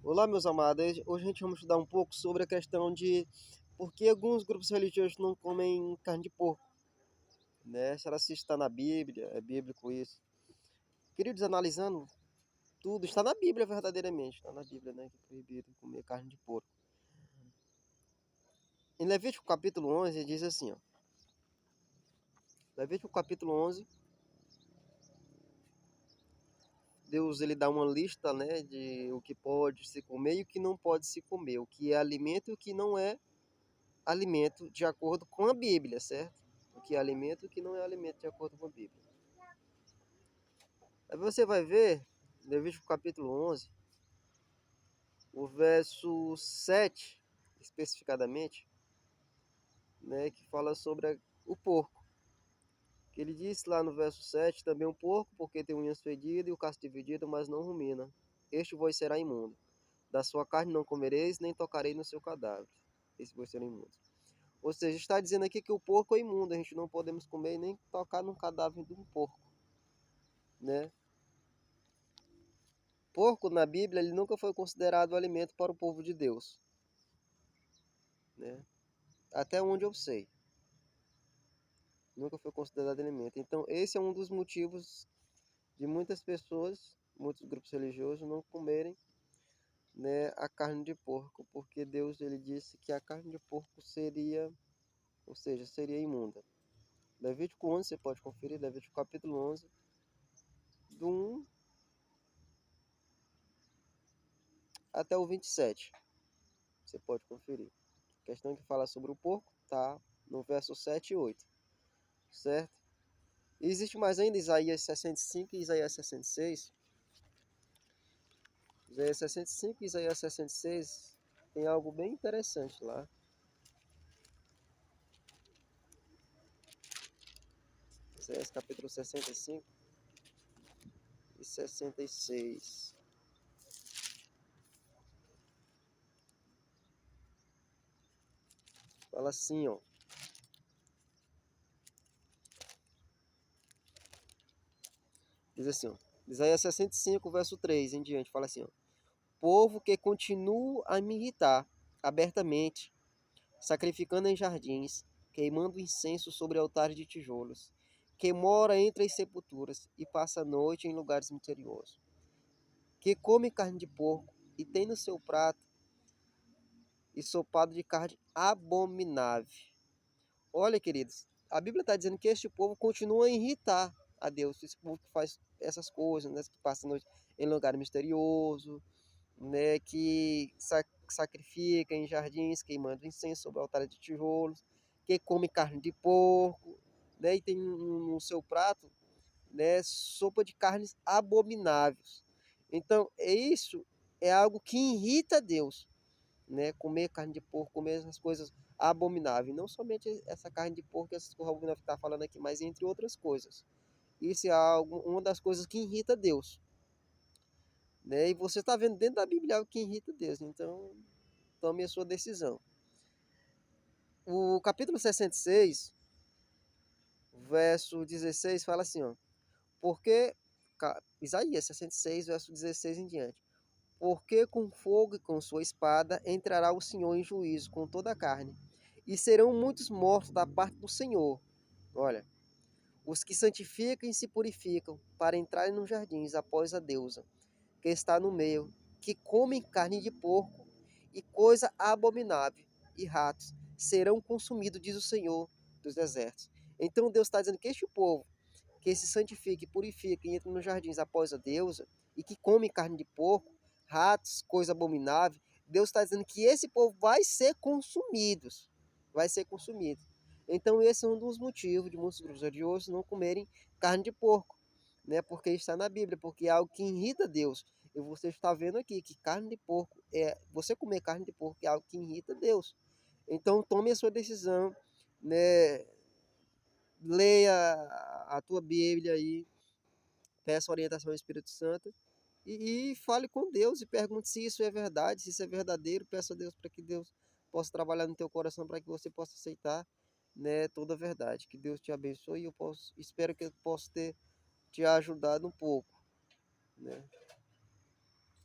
Olá, meus amados. Hoje a gente vai estudar um pouco sobre a questão de por que alguns grupos religiosos não comem carne de porco, né? Será se está na Bíblia? É bíblico isso? Queridos, analisando tudo, está na Bíblia verdadeiramente, está na Bíblia, né? Que é proibido comer carne de porco. Em Levítico capítulo 11 diz assim, ó. Levítico capítulo 11, Deus ele dá uma lista, né, de o que pode se comer e o que não pode se comer, o que é alimento e o que não é alimento de acordo com a Bíblia, certo? O que é alimento e o que não é alimento de acordo com a Bíblia. Aí você vai ver, Levítico capítulo 11, o verso 7, especificadamente, né, que fala sobre o porco. Que ele diz lá no verso 7, também um porco, porque tem unhas fedidas e o casco dividido, mas não rumina. Este vos será imundo. Da sua carne não comereis, nem tocarei no seu cadáver. Esse vos será imundo. Ou seja, está dizendo aqui que o porco é imundo, a gente não podemos comer nem tocar no cadáver de um porco, né? Porco na Bíblia ele nunca foi considerado alimento para o povo de Deus, né? Até onde eu sei, nunca foi considerado alimento. Então esse é um dos motivos de muitas pessoas, muitos grupos religiosos não comerem, né, a carne de porco, porque Deus ele disse que a carne de porco seria, ou seja, seria imunda. Levítico 11, você pode conferir, Levítico capítulo 11, do 1 até o 27. Você pode conferir. A questão que fala sobre o porco tá no verso 7 e 8, certo? E existe mais ainda Isaías 65 e Isaías 66. Isaías 65 e Isaías 66 tem algo bem interessante lá. Isaías capítulo 65 e 66. Fala assim, ó. Diz assim, ó. Isaías 65, verso 3 em diante, fala assim, ó. Povo que continua a me irritar abertamente, sacrificando em jardins, queimando incenso sobre altares de tijolos, que mora entre as sepulturas e passa a noite em lugares misteriosos, que come carne de porco e tem no seu prato ensopado de carne abominável. Olha, queridos, a Bíblia está dizendo que este povo continua a irritar a Deus, esse povo que faz essas coisas, né, que passa a noite em lugar misterioso, né, que sacrifica em jardins, queimando incenso sobre altares de tijolos, que come carne de porco, né, e tem no seu prato, né, sopa de carnes abomináveis. Então, isso é algo que irrita Deus, né, comer carne de porco, comer essas coisas abomináveis. Não somente essa carne de porco, essas coisas abomináveis que está falando aqui, mas entre outras coisas. Isso é algo, uma das coisas que irrita Deus, né? E você está vendo dentro da Bíblia algo que irrita Deus. Então, tome a sua decisão. O capítulo 66, verso 16, fala assim, ó. Porque, Isaías 66, verso 16 em diante. Porque com fogo e com sua espada entrará o Senhor em juízo com toda a carne, e serão muitos mortos da parte do Senhor. Olha, os que santificam e se purificam para entrarem nos jardins após a deusa, que está no meio, que comem carne de porco e coisa abominável, e ratos serão consumidos, diz o Senhor dos exércitos. Então Deus está dizendo que este povo, que se santifica e purifica e entra nos jardins após a deusa, e que come carne de porco, ratos, coisa abominável, Deus está dizendo que esse povo vai ser consumido. Vai ser consumido. Então esse é um dos motivos de muitos grupos religiosos não comerem carne de porco, né? Porque está na Bíblia, porque é algo que irrita Deus. E você está vendo aqui que carne de porco você comer carne de porco é algo que irrita Deus. Então tome a sua decisão, né? Leia a tua Bíblia aí, peça orientação ao Espírito Santo e fale com Deus e pergunte se isso é verdade, se isso é verdadeiro. Peça a Deus para que Deus possa trabalhar no teu coração para que você possa aceitar, né, toda a verdade. Que Deus te abençoe e espero que eu possa ter te ajudado um pouco, né?